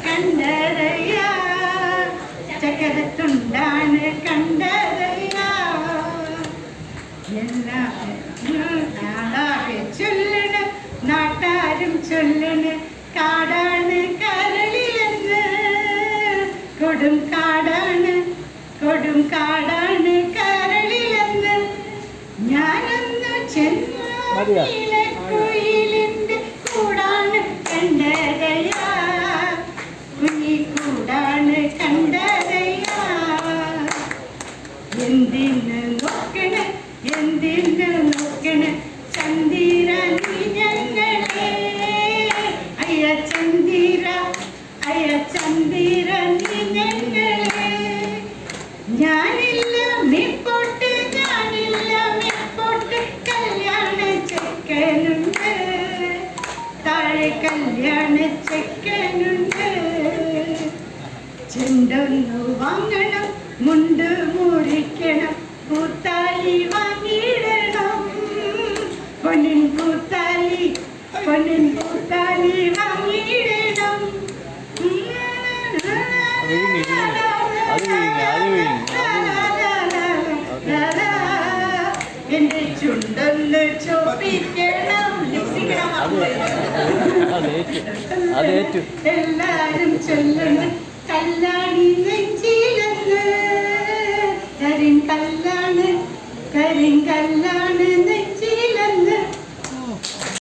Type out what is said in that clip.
കണ്ടതയ്യാ ചക്കരത്തുണ്ടാണ് കണ്ടതയ്യാ നാടാകെ ചൊല്ലണ് നാട്ടാരും ചൊല്ലണ് കാടാണ് കരളിയെന്ന് കൊടും കാടാണ് കരളിയെന്ന് ഞാനൊന്നു ചെന്നീലെ കുയിലിന്റെ കൂടാണ് കണ്ടതയ്യാ കുഞ്ഞിക്കൂടാണ് കണ്ടതയ്യാ എന്തിന് നോക്കണ് ചന്ദിര നീ ഞങ്ങളെ അയ്യ ചന്ദിര നീ ഞങ്ങളെ ഞാനില്ല മേപ്പോട്ട് കല്യാണ ചെക്കനുണ്ട് താഴെ കല്യാണ ചെക്കനുണ്ട് ചെണ്ടൊന്നു വാങ്ങണം മുണ്ട് മുറിക്കണം കൂത്താലി വാങ്ങിയിടണം പൊന്നിൻ കൂത്താലി വാങ്ങിയിടണം എന്റെ ചുണ്ടൊന്ന് ചോപ്പിക്കണം എല്ലാരും ചൊല്ലണം കല്ലാടി